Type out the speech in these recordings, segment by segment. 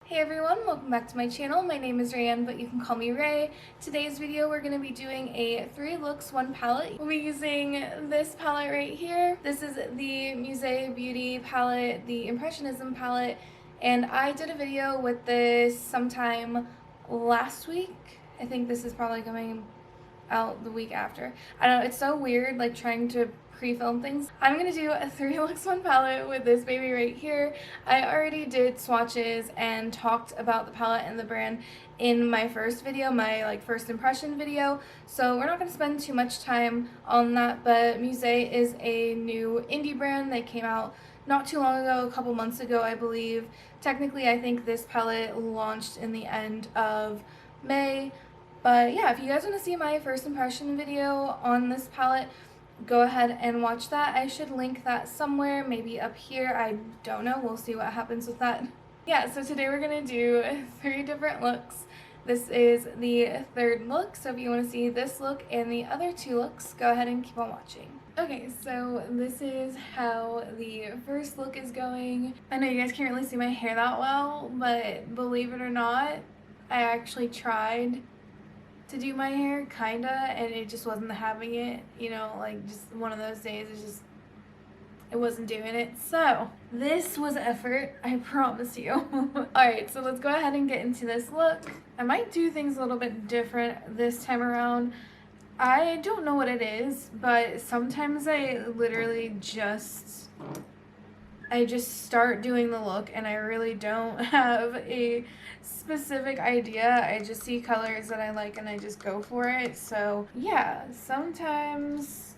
Hey everyone, welcome back to my channel. My name is Raeann, but you can call me Ray. Today's video we're going to be doing a 3 looks 1 palette. We'll be using this palette right here. This is the MUSEE Beauty palette, the Impressionism palette, and I did a video with this sometime last week. I think this is probably coming out the week after. I don't know, it's so weird like trying to pre-film things. I'm gonna do a 3 looks 1 palette with this baby right here. I already did swatches and talked about the palette and the brand in my first video, my first impression video, so we're not gonna spend too much time on that. But MUSEE is a new indie brand. They came out not too long ago, a couple months ago I believe. Technically I think this palette launched in the end of May. But yeah, if you guys want to see my first impression video on this palette, go ahead and watch that. I should link that somewhere, maybe up here. I don't know. We'll see what happens with that. Yeah, so today we're going to do 3 different looks. This is the 3rd look, so if you want to see this look and the other 2 looks, go ahead and keep on watching. Okay, so this is how the first look is going. I know you guys can't really see my hair that well, but believe it or not, I actually tried to do my hair kinda, and it just wasn't having it, you know, like just one of those days. It wasn't doing it. So this was effort, I promise you. Alright, so let's go ahead and get into this look. I might do things a little bit different this time around. I don't know what it is, but sometimes I literally just start doing the look and I really don't have a specific idea. I just see colors that I like and I just go for it. So yeah, sometimes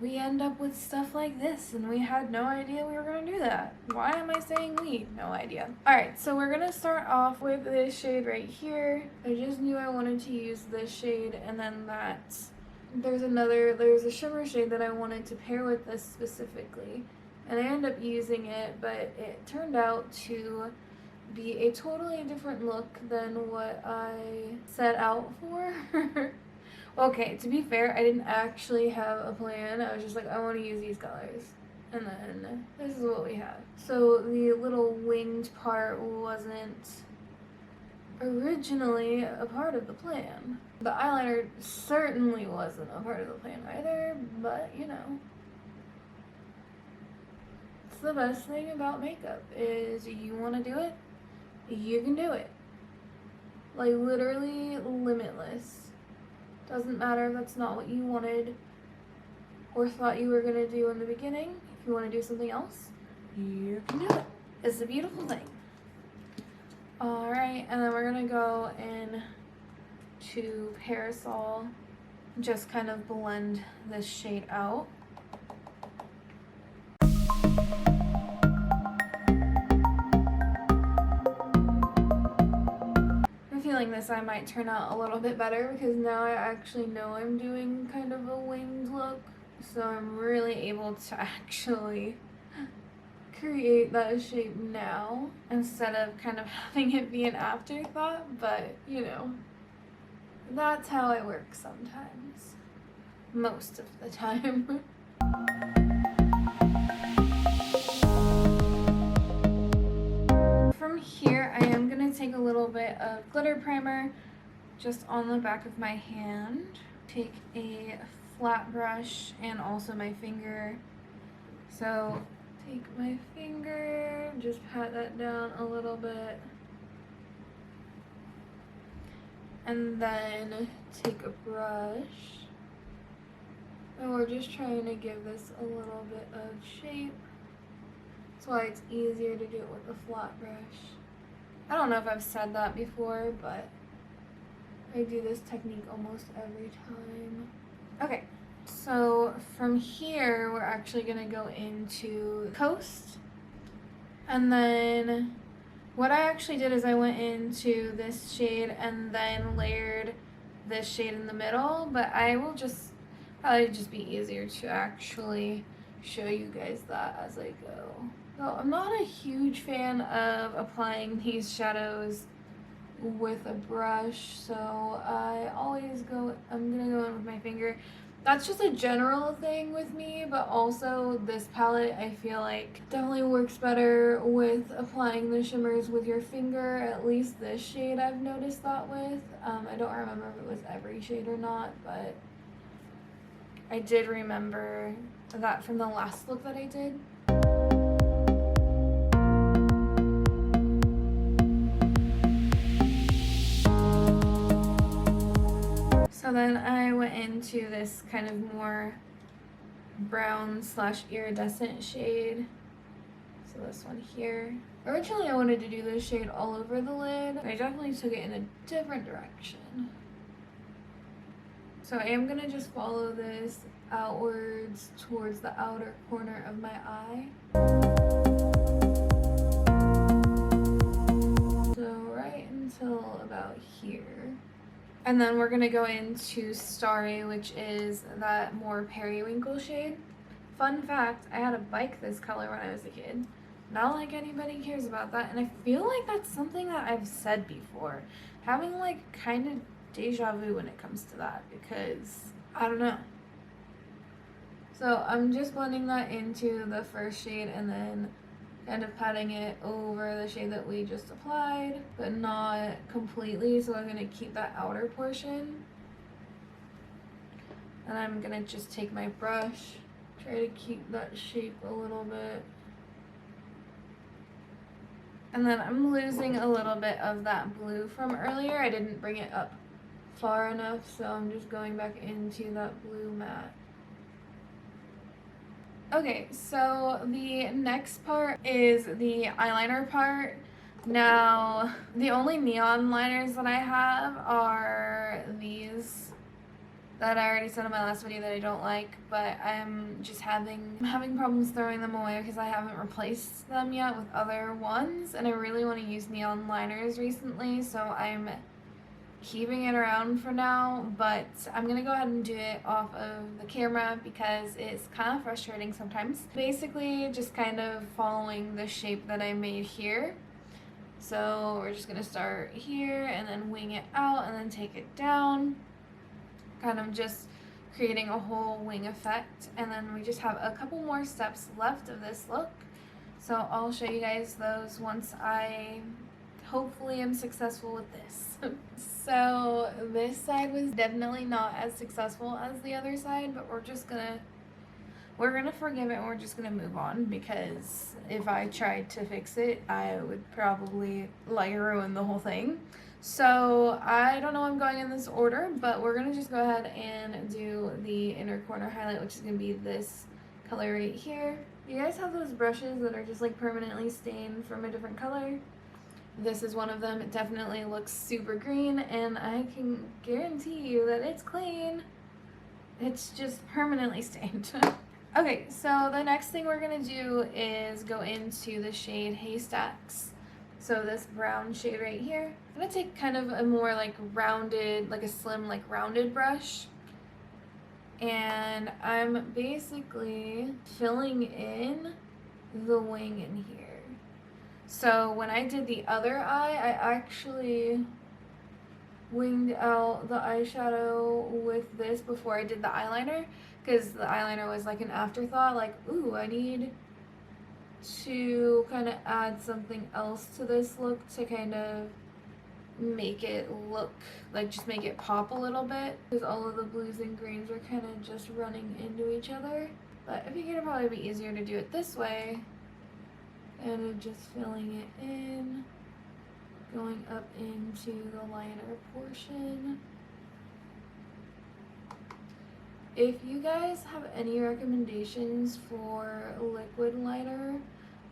we end up with stuff like this and we had no idea we were going to do that. Why am I saying we? No idea. Alright, so we're going to start off with this shade right here. I just knew I wanted to use this shade, and then there's a shimmer shade that I wanted to pair with this specifically. And I ended up using it, but it turned out to be a totally different look than what I set out for. Okay, to be fair, I didn't actually have a plan. I was just like, I want to use these colors. And then this is what we have. So the little winged part wasn't originally a part of the plan. The eyeliner certainly wasn't a part of the plan either, but you know. The best thing about makeup is you want to do it, you can do it. Like literally limitless. Doesn't matter if that's not what you wanted or thought you were going to do in the beginning. If you want to do something else, you can do it. It's a beautiful thing. Alright, and then we're going to go in to Parasol, just kind of blend this shade out. Feeling this I might turn out a little bit better because now I actually know I'm doing kind of a winged look, so I'm really able to actually create that shape now instead of kind of having it be an afterthought. But you know, that's how I work sometimes, most of the time. From here, I am going to take a little bit of glitter primer just on the back of my hand. Take a flat brush and also my finger. So take my finger, just pat that down a little bit. And then take a brush. And we're just trying to give this a little bit of shape. That's why it's easier to do it with a flat brush. I don't know if I've said that before, but I do this technique almost every time. Okay, so from here, we're actually gonna go into Coast. And then what I actually did is I went into this shade and then layered this shade in the middle, but I will probably just be easier to actually show you guys that as I go. So I'm not a huge fan of applying these shadows with a brush, so I'm gonna go in with my finger. That's just a general thing with me, but also this palette I feel like definitely works better with applying the shimmers with your finger. At least this shade I've noticed that with. I don't remember if it was every shade or not, but I did remember that from the last look that I did. So then I went into this kind of more brown slash iridescent shade. So this one here. Originally I wanted to do this shade all over the lid. I definitely took it in a different direction. So I am gonna just follow this outwards towards the outer corner of my eye. So right until about here. And then we're gonna go into Starry, which is that more periwinkle shade. Fun fact, I had a bike this color when I was a kid. Not like anybody cares about that, and I feel like that's something that I've said before. Having like kind of deja vu when it comes to that, because I don't know. So I'm just blending that into the first shade and then kind of patting it over the shade that we just applied, but not completely, so I'm going to keep that outer portion. And I'm going to just take my brush, try to keep that shape a little bit. And then I'm losing a little bit of that blue from earlier. I didn't bring it up far enough, so I'm just going back into that blue matte. Okay, so the next part is the eyeliner part. Now, the only neon liners that I have are these that I already said in my last video that I don't like, but I'm just having problems throwing them away because I haven't replaced them yet with other ones, and I really want to use neon liners recently, so I'm keeping it around for now, but I'm gonna go ahead and do it off of the camera because it's kind of frustrating sometimes. Basically just kind of following the shape that I made here. So we're just gonna start here and then wing it out and then take it down, kind of just creating a whole wing effect. And then we just have a couple more steps left of this look, so I'll show you guys those once I hopefully am successful with this. So this side was definitely not as successful as the other side, but we're gonna forgive it and we're just gonna move on, because if I tried to fix it, I would probably like ruin the whole thing. So I don't know I'm going in this order, but we're gonna just go ahead and do the inner corner highlight, which is gonna be this color right here. You guys have those brushes that are just like permanently stained from a different color? This is one of them. It definitely looks super green, and I can guarantee you that it's clean. It's just permanently stained. Okay, so the next thing we're gonna do is go into the shade Haystacks. So this brown shade right here. I'm gonna take kind of a more like rounded, like a slim, like rounded brush. And I'm basically filling in the wing in here. So when I did the other eye, I actually winged out the eyeshadow with this before I did the eyeliner, because the eyeliner was like an afterthought, like, ooh, I need to kind of add something else to this look to kind of make it look, like just make it pop a little bit, because all of the blues and greens are kind of just running into each other. But I figured it'd probably be easier to do it this way. And just filling it in, going up into the liner portion. If you guys have any recommendations for liquid liner,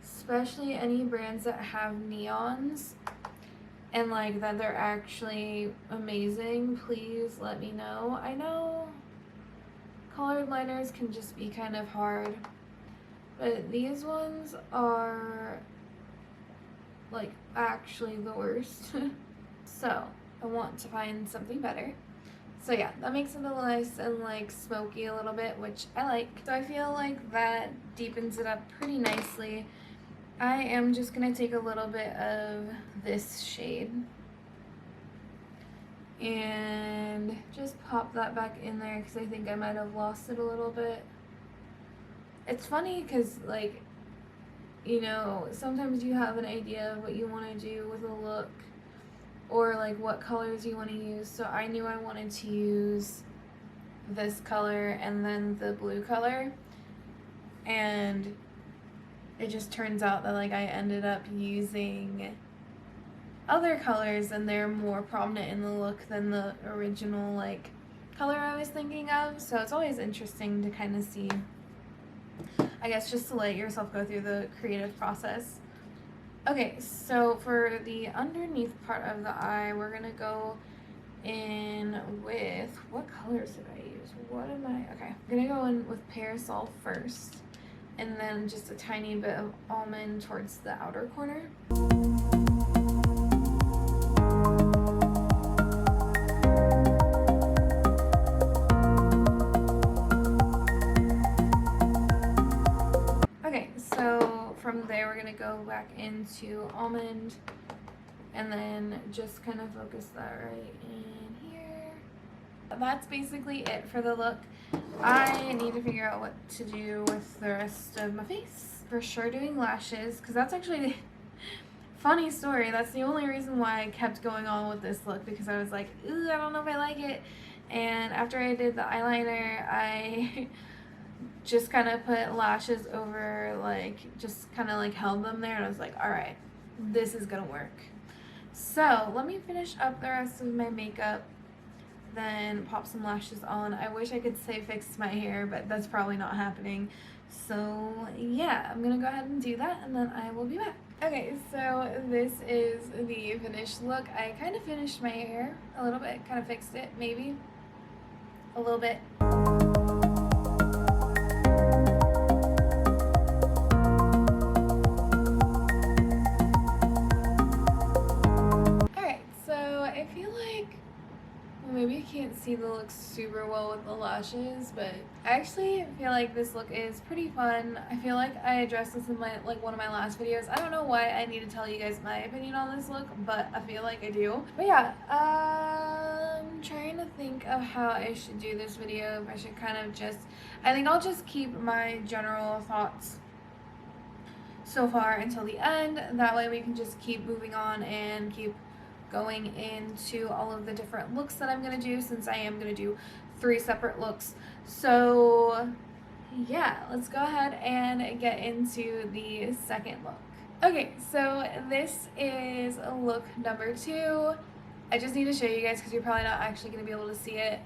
especially any brands that have neons and like that they're actually amazing, please let me know. I know colored liners can just be kind of hard, but these ones are like actually the worst. So I want to find something better. So yeah, that makes it nice and like smoky a little bit, which I like. So I feel like that deepens it up pretty nicely. I am just gonna take a little bit of this shade and just pop that back in there because I think I might have lost it a little bit. It's funny because, like, you know, sometimes you have an idea of what you want to do with a look or like what colors you want to use. So I knew I wanted to use this color and then the blue color, and it just turns out that like I ended up using other colors and they're more prominent in the look than the original like color I was thinking of. So it's always interesting to kind of see, I guess, just to let yourself go through the creative process. Okay, so for the underneath part of the eye, we're gonna go in with, what colors did I use? Okay, I'm gonna go in with Parasol first, and then just a tiny bit of Almond towards the outer corner. Okay, so from there we're gonna go back into Almond and then just kind of focus that right in here. That's basically it for the look. I need to figure out what to do with the rest of my face. For sure doing lashes, because that's actually, funny story, that's the only reason why I kept going on with this look, because I was like, ooh, I don't know if I like it. And after I did the eyeliner, I just kind of put lashes over, like, just kind of like held them there, and I was like, all right, this is gonna work. So let me finish up the rest of my makeup, then pop some lashes on. I wish I could say fix my hair, but that's probably not happening. So yeah, I'm gonna go ahead and do that, and then I will be back. Okay, so this is the finished look. I kind of finished my hair a little bit, kind of fixed it, maybe a little bit. Maybe you can't see the look super well with the lashes, but I actually feel like this look is pretty fun. I feel like I addressed this in my one of my last videos. I don't know why I need to tell you guys my opinion on this look, but I feel like I do. But yeah, I'm trying to think of how I should do this video. If I should kind of just, I think I'll just keep my general thoughts so far until the end. That way we can just keep moving on and keep going into all of the different looks that I'm gonna do, since I am gonna do 3 separate looks. So yeah, let's go ahead and get into the second look. Okay, so this is look number 2. I just need to show you guys because you're probably not actually gonna be able to see it.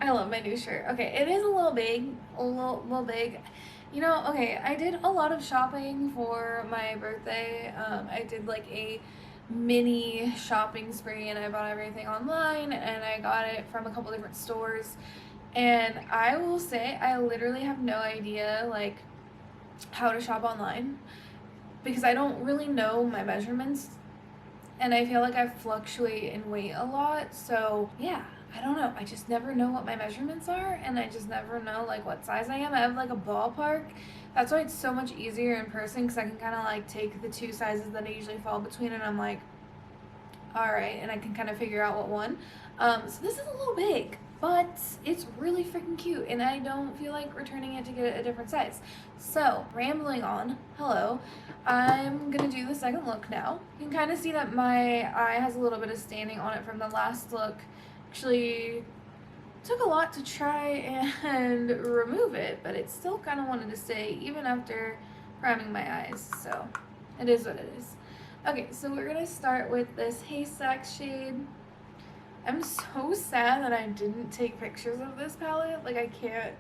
I love my new shirt. Okay, it is a little big, a little big. You know, okay, I did a lot of shopping for my birthday. I did like a mini shopping spree, and I bought everything online, and I got it from a couple different stores. And I will say, I literally have no idea like how to shop online because I don't really know my measurements, and I feel like I fluctuate in weight a lot. So yeah, I don't know. I just never know what my measurements are, and I just never know like what size I am. I have like a ballpark. That's why it's so much easier in person, because I can kind of like take the 2 sizes that I usually fall between, and I'm like, all right, and I can kind of figure out what one. So this is a little big, but it's really freaking cute, and I don't feel like returning it to get a different size. So rambling on, hello, I'm gonna do the second look now. You can kind of see that my eye has a little bit of staining on it from the last look. Actually took a lot to try and remove it, but it still kind of wanted to stay even after priming my eyes, so it is what it is. Okay, so we're gonna start with this haystack shade. I'm so sad that I didn't take pictures of this palette. Like, I can't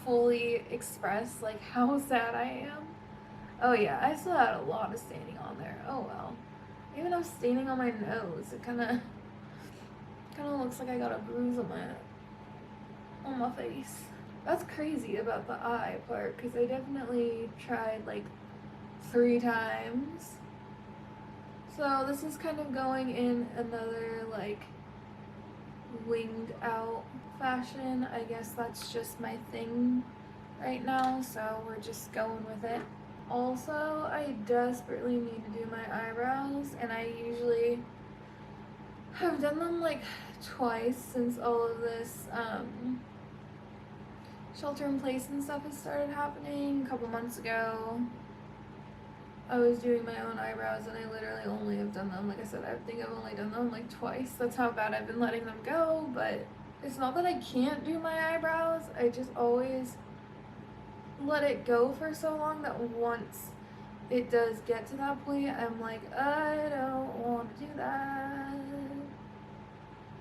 fully express like how sad I am. Oh yeah, I still had a lot of staining on there. Oh well. Even though staining on my nose, it kind of looks like I got a bruise on my face. That's crazy about the eye part, because I definitely tried like 3 times. So this is kind of going in another like winged out fashion. I guess that's just my thing right now, so we're just going with it. Also, I desperately need to do my eyebrows, and I usually I've done them like twice since all of this shelter in place and stuff has started happening. A couple months ago, I was doing my own eyebrows and I literally only have done them, like I said, I think I've only done them like twice. That's how bad I've been letting them go, but it's not that I can't do my eyebrows. I just always let it go for so long that once it does get to that point, I'm like, I don't want to do that.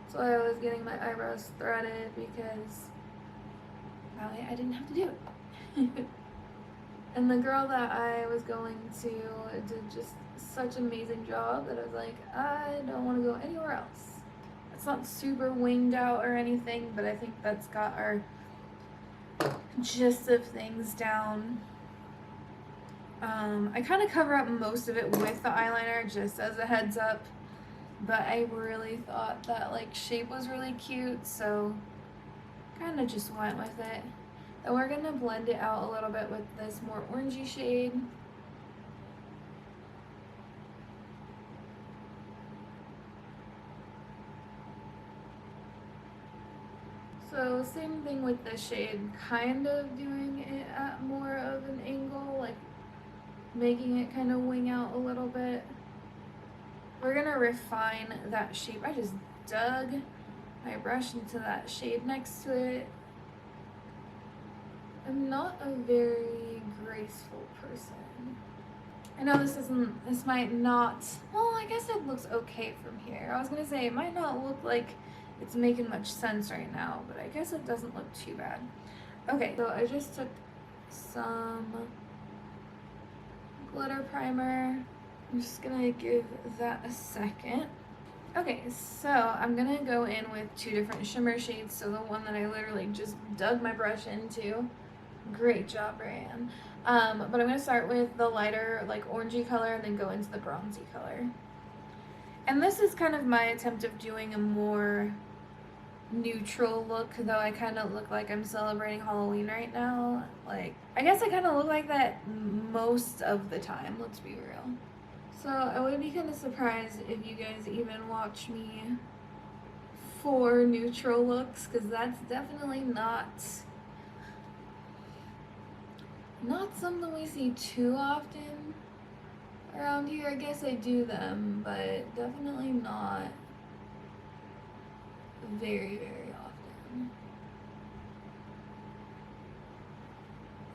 So I was getting my eyebrows threaded because that way I didn't have to do it. And the girl that I was going to did just such an amazing job that I was like, I don't want to go anywhere else. It's not super winged out or anything, but I think that's got our gist of things down. I kind of cover up most of it with the eyeliner, just as a heads up, but I really thought that like shape was really cute, so kind of just went with it. And we're gonna blend it out a little bit with this more orangey shade. So same thing with this shade, kind of doing it at more of an angle, like making it kind of wing out a little bit. We're gonna refine that shape. I just dug my brush into that shade next to it. I'm not a very graceful person. I know this might not, well, I guess it looks okay from here. I was gonna say it might not look like it's making much sense right now, but I guess it doesn't look too bad. Okay, so I just took some glitter primer. I'm just gonna give that a second. Okay, so I'm gonna go in with two different shimmer shades. So the one that I literally just dug my brush into. Great job, Raeann. But I'm gonna start with the lighter, like orangey color, and then go into the bronzy color. And this is kind of my attempt of doing a more neutral look, though I kind of look like I'm celebrating Halloween right now. Like, I guess I kind of look like that most of the time, let's be real. So I would be kind of surprised if you guys even watch me for neutral looks, because that's definitely not something we see too often around here. I guess I do them, but definitely not very, very often.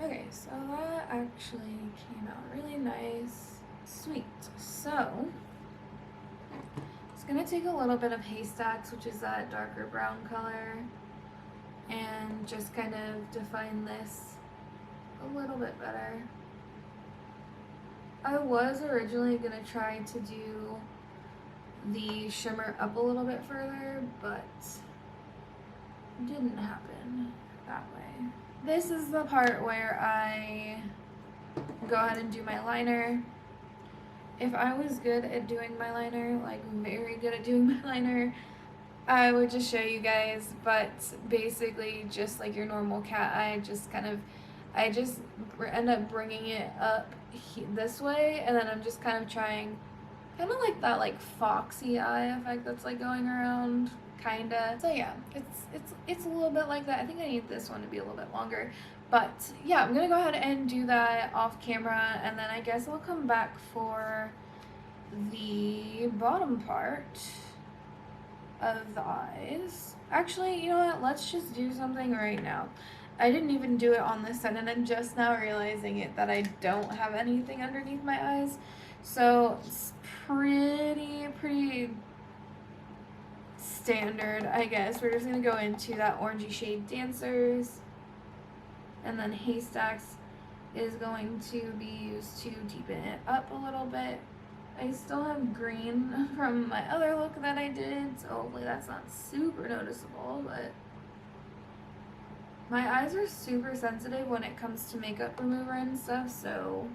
Okay, so that actually came out really nice. Sweet. So, it's gonna take a little bit of Haystacks, which is that darker brown color, and just kind of define this a little bit better. I was originally gonna try to do the shimmer up a little bit further, but it didn't happen that way. This is the part where I go ahead and do my liner. If I was good at doing my liner, like very good at doing my liner, I would just show you guys, but basically just like your normal cat eye, I just end up bringing it up this way, and then I'm just kind of trying, kind of like that like foxy eye effect that's like going around, kinda. So yeah, it's a little bit like that. I think I need this one to be a little bit longer, but yeah, I'm gonna go ahead and do that off camera, and then I guess I'll come back for the bottom part of the eyes. Actually, you know what? Let's just do something right now. I didn't even do it on this side, and I'm just now realizing it that I don't have anything underneath my eyes. So it's pretty standard, I guess. We're just gonna go into that orangey shade Dancers, and then Haystacks is going to be used to deepen it up a little bit. I still have green from my other look that I did, so hopefully that's not super noticeable, but my eyes are super sensitive when it comes to makeup remover and stuff, so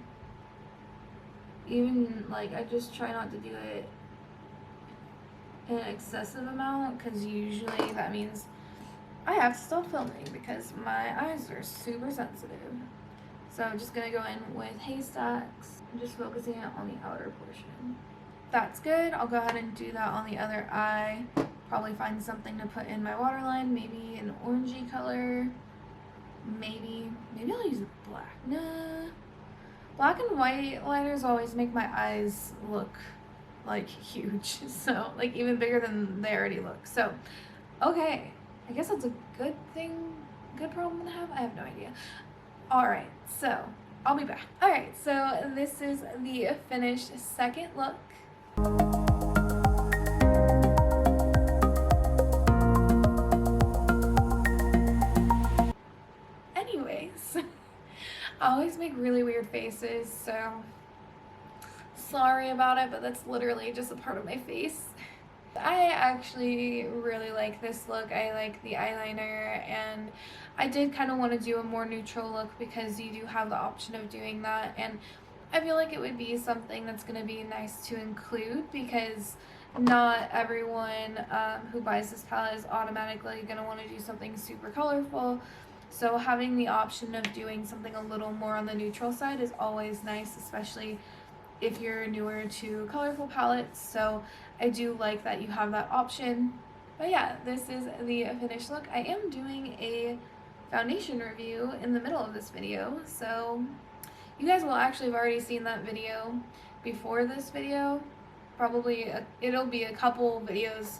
even like I just try not to do it in an excessive amount, because usually that means I have to stop filming because my eyes are super sensitive. So I'm just gonna go in with Haystacks. I'm just focusing it on the outer portion. that's good. I'll go ahead and do that on the other eye. Probably find something to put in my waterline, maybe an orangey color. Maybe I'll use black. Nah. Black and white liners always make my eyes look like huge. So, like even bigger than they already look. So, okay. I guess that's a good thing, good problem to have. I have no idea. Alright, so I'll be back. Alright, so this is the finished second look. Anyways, I always make really weird faces, so sorry about it, but that's literally just a part of my face. I actually really like this look. I like the eyeliner, and I did kind of want to do a more neutral look because you do have the option of doing that, and I feel like it would be something that's going to be nice to include because not everyone who buys this palette is automatically going to want to do something super colorful. So having the option of doing something a little more on the neutral side is always nice, especially if you're newer to colorful palettes. So I do like that you have that option. But yeah, this is the finished look. I am doing a foundation review in the middle of this video, so you guys will actually have already seen that video before this video. Probably it'll be a couple videos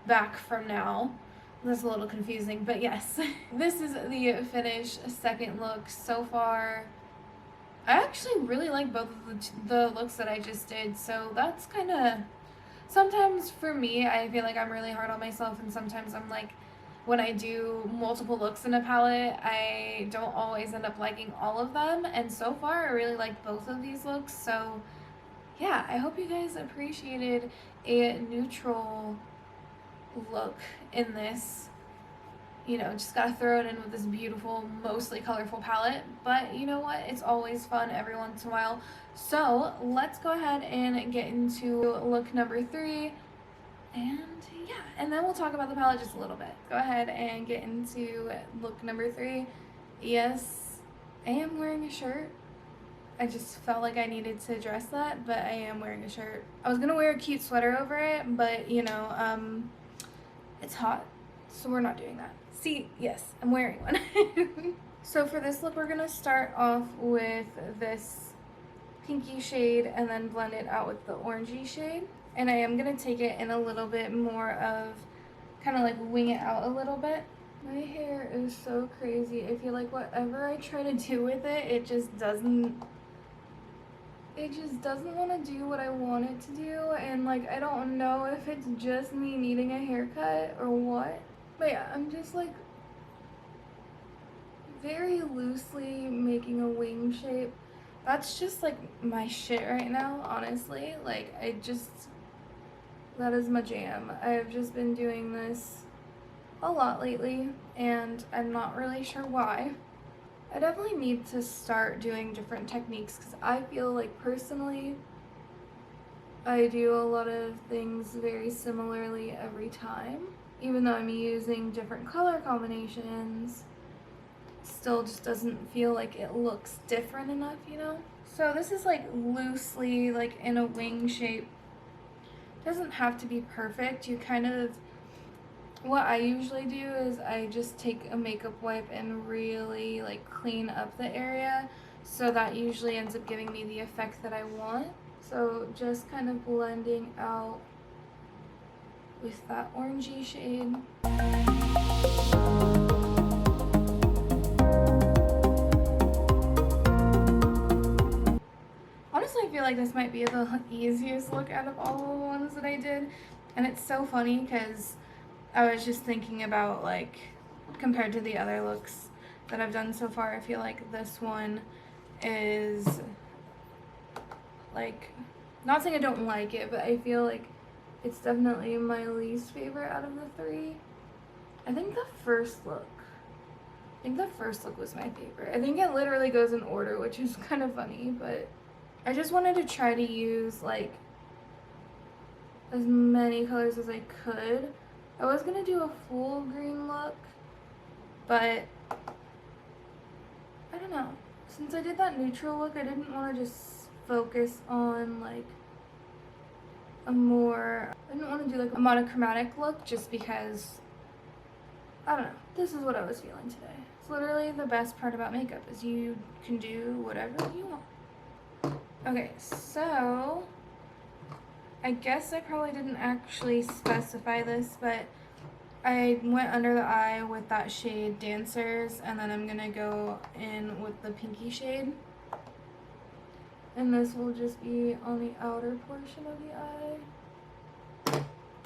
back from now. That's a little confusing, but yes. This is the finished second look so far. I actually really like both of the looks that I just did, so that's kind of, sometimes for me, I feel like I'm really hard on myself, and sometimes I'm like, when I do multiple looks in a palette, I don't always end up liking all of them, and so far I really like both of these looks. So yeah, I hope you guys appreciated a neutral look in this. You know, just gotta throw it in with this beautiful, mostly colorful palette. But you know what? It's always fun every once in a while. So let's go ahead and get into look number 3. And yeah, and then we'll talk about the palette just a little bit. Go ahead and get into look number 3. Yes, I am wearing a shirt. I just felt like I needed to address that, but I am wearing a shirt. I was gonna wear a cute sweater over it, but you know, it's hot, so we're not doing that. See, yes, I'm wearing one. So for this look, we're gonna start off with this pinky shade and then blend it out with the orangey shade. And I am gonna take it in a little bit more of, kind of like wing it out a little bit. My hair is so crazy. I feel like whatever I try to do with it, it just doesn't want to do what I want it to do. And like, I don't know if it's just me needing a haircut or what. But yeah, I'm just like very loosely making a wing shape. That's just like my shit right now, honestly. Like, that is my jam. I've just been doing this a lot lately, and I'm not really sure why. I definitely need to start doing different techniques because I feel like personally I do a lot of things very similarly every time. Even though I'm using different color combinations, still just doesn't feel like it looks different enough, you know? So this is like loosely like in a wing shape. Doesn't have to be perfect. You kind of, what I usually do is I just take a makeup wipe and really like clean up the area, so that usually ends up giving me the effect that I want. So just kind of blending out with that orangey shade. Honestly, I feel like this might be the easiest look out of all the ones that I did, and it's so funny because I was just thinking about, like, compared to the other looks that I've done so far, I feel like this one is, like, not saying I don't like it, but I feel like it's definitely my least favorite out of the 3. I think the first look was my favorite. I think it literally goes in order, which is kind of funny, but I just wanted to try to use, like, as many colors as I could. I was gonna do a full green look, but I don't know. Since I did that neutral look, I didn't want to just focus on, like, a more, I didn't want to do like a monochromatic look just because, I don't know, this is what I was feeling today. It's literally the best part about makeup is you can do whatever you want. Okay, so I guess I probably didn't actually specify this, but I went under the eye with that shade Dancers, and then I'm gonna go in with the pinky shade. And this will just be on the outer portion of the eye.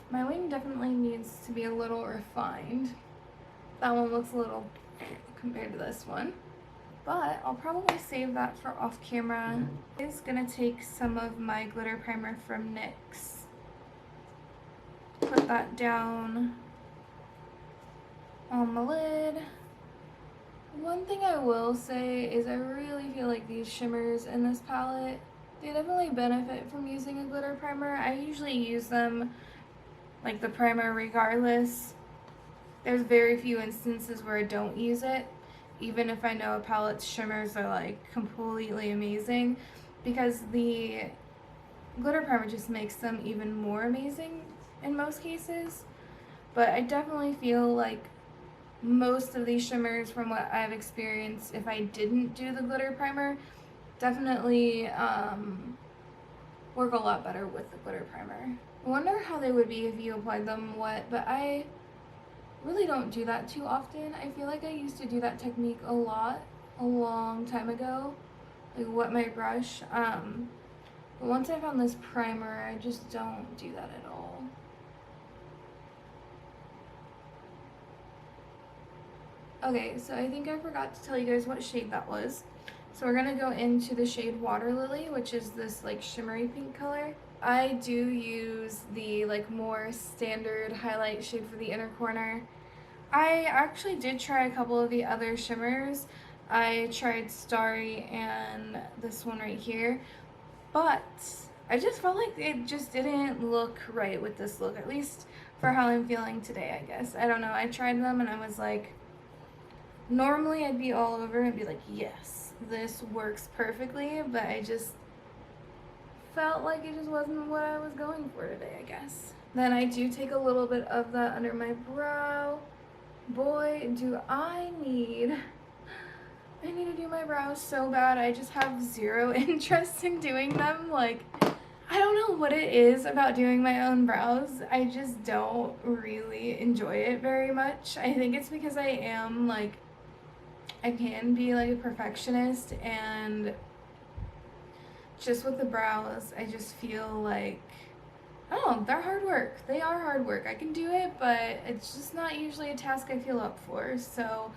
My wing definitely needs to be a little refined. That one looks a little compared to this one. But I'll probably save that for off camera. I'm just gonna take some of my glitter primer from NYX. Put that down on the lid. One thing I will say is I really feel like these shimmers in this palette, they definitely benefit from using a glitter primer. I usually use them, like the primer regardless. There's very few instances where I don't use it, even if I know a palette's shimmers are like completely amazing, because the glitter primer just makes them even more amazing in most cases. But I definitely feel like most of these shimmers, from what I've experienced, if I didn't do the glitter primer, definitely work a lot better with the glitter primer. I wonder how they would be if you applied them wet, but I really don't do that too often. I feel like I used to do that technique a lot a long time ago, like wet my brush. But once I found this primer, I just don't do that at all. Okay, so I think I forgot to tell you guys what shade that was. So we're gonna go into the shade Water Lily, which is this like shimmery pink color. I do use the like more standard highlight shade for the inner corner. I actually did try a couple of the other shimmers. I tried Starry and this one right here, but I just felt like it just didn't look right with this look, at least for how I'm feeling today, I guess. I don't know, I tried them and I was like, normally I'd be all over and be like, yes, this works perfectly, but I just felt like it just wasn't what I was going for today, I guess. Then I do take a little bit of that under my brow. Boy, do I need to do my brows so bad. I just have zero interest in doing them. Like, I don't know what it is about doing my own brows. I just don't really enjoy it very much. I think it's because I am like, I can be like a perfectionist, and just with the brows, I just feel like, oh, they're hard work. They are hard work. I can do it, but it's just not usually a task I feel up for. So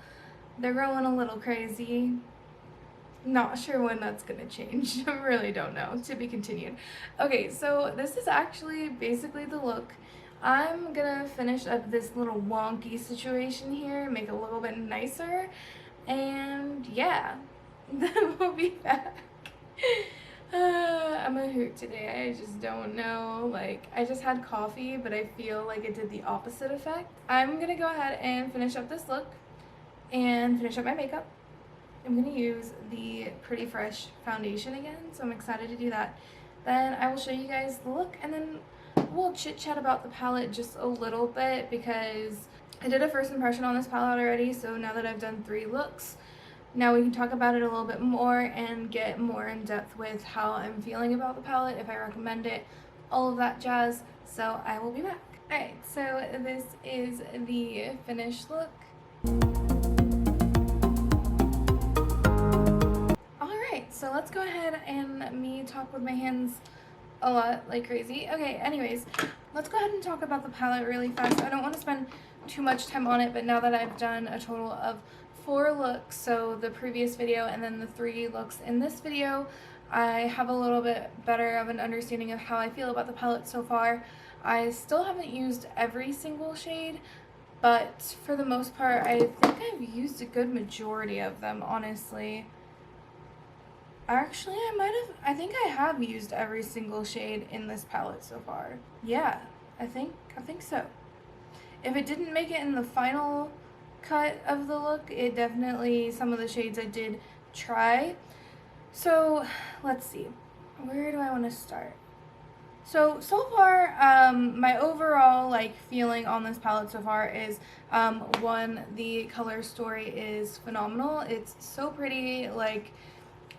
they're growing a little crazy. Not sure when that's gonna change. I really don't know. To be continued. Okay, so this is actually basically the look. I'm gonna finish up this little wonky situation here, make it a little bit nicer. And yeah, then we'll be back. I'm a hoot today. I just don't know. Like, I just had coffee, but I feel like it did the opposite effect. I'm gonna go ahead and finish up this look and finish up my makeup. I'm gonna use the Pretty Fresh foundation again, so I'm excited to do that. Then I will show you guys the look, and then we'll chit chat about the palette just a little bit, because I did a first impression on this palette already. So now that I've done 3 looks, now we can talk about it a little bit more and get more in depth with how I'm feeling about the palette, if I recommend it, all of that jazz. So I will be back. Alright, so this is the finished look. Alright, so let's go ahead and me talk with my hands a lot like crazy. Okay, anyways, let's go ahead and talk about the palette really fast. I don't want to spend too much time on it, but now that I've done a total of 4 looks, so the previous video and then the 3 looks in this video, I have a little bit better of an understanding of how I feel about the palette so far. I still haven't used every single shade, but for the most part, I think I've used a good majority of them, honestly. Actually, I think I have used every single shade in this palette so far. Yeah, I think so. If it didn't make it in the final cut of the look, it definitely, some of the shades I did try. So let's see, where do I want to start? So far, my overall like feeling on this palette so far is, one, the color story is phenomenal. It's so pretty. Like,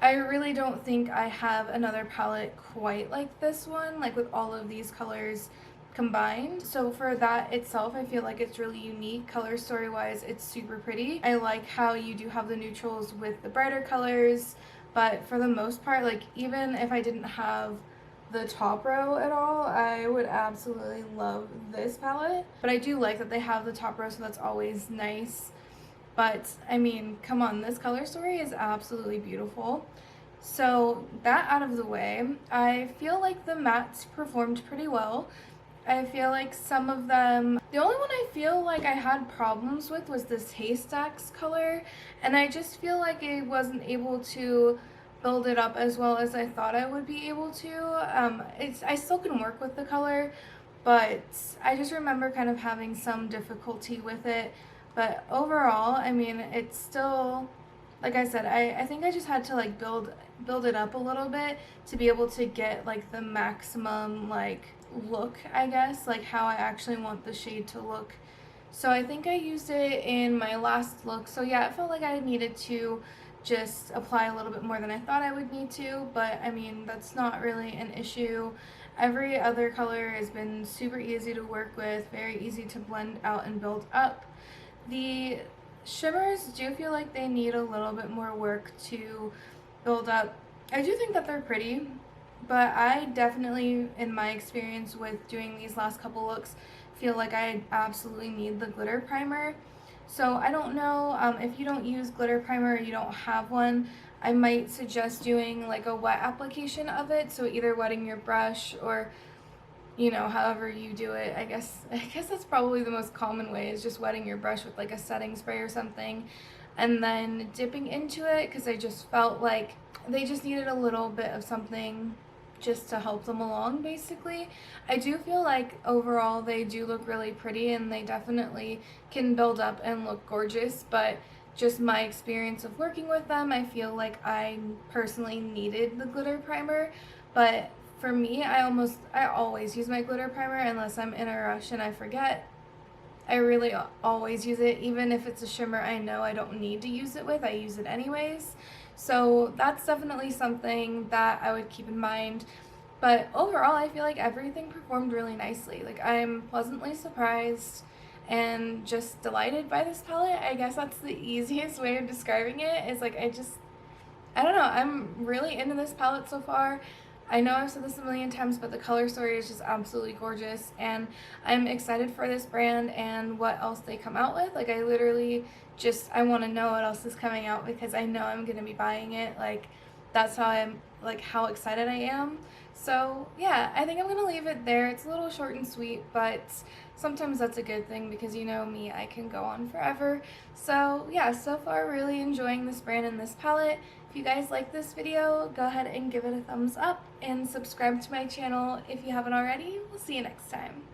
I really don't think I have another palette quite like this one, like with all of these colors combined. So for that itself, I feel like it's really unique. Color story wise, it's super pretty. I like how you do have the neutrals with the brighter colors, but for the most part, like even if I didn't have the top row at all, I would absolutely love this palette. But I do like that they have the top row, so that's always nice. But I mean, come on, this color story is absolutely beautiful. So that out of the way, I feel like the mattes performed pretty well. I feel like some of them, the only one I feel like I had problems with was this Haystacks color, and I just feel like I wasn't able to build it up as well as I thought I would be able to. I still can work with the color, but I just remember kind of having some difficulty with it. But overall, I mean, it's still, like I said, I think I just had to like build it up a little bit to be able to get like the maximum like look, I guess, like how I actually want the shade to look. So I think I used it in my last look. So yeah, it felt like I needed to just apply a little bit more than I thought I would need to, but I mean, that's not really an issue. Every other color has been super easy to work with, very easy to blend out and build up. The shimmers do feel like they need a little bit more work to build up. I do think that they're pretty, but I definitely, in my experience with doing these last couple looks, feel like I absolutely need the glitter primer. So I don't know, if you don't use glitter primer or you don't have one, I might suggest doing like a wet application of it. So either wetting your brush or, you know, however you do it. I guess that's probably the most common way, is just wetting your brush with like a setting spray or something and then dipping into it, because I just felt like they just needed a little bit of something just to help them along, basically. I do feel like overall they do look really pretty and they definitely can build up and look gorgeous, but just my experience of working with them, I feel like I personally needed the glitter primer. But for me, I always use my glitter primer unless I'm in a rush and I forget. I really always use it, even if it's a shimmer I know I don't need to use it with, I use it anyways. So that's definitely something that I would keep in mind. But overall, I feel like everything performed really nicely. Like, I'm pleasantly surprised and just delighted by this palette. I guess that's the easiest way of describing it, is like I don't know, I'm really into this palette so far. I know I've said this a million times, but the color story is just absolutely gorgeous, and I'm excited for this brand and what else they come out with. Like, I literally just, I want to know what else is coming out, because I know I'm going to be buying it. Like, that's how I'm, like, how excited I am. So yeah, I think I'm going to leave it there. It's a little short and sweet, but sometimes that's a good thing, because you know me, I can go on forever. So yeah, so far really enjoying this brand and this palette. If you guys like this video, go ahead and give it a thumbs up and subscribe to my channel if you haven't already. We'll see you next time.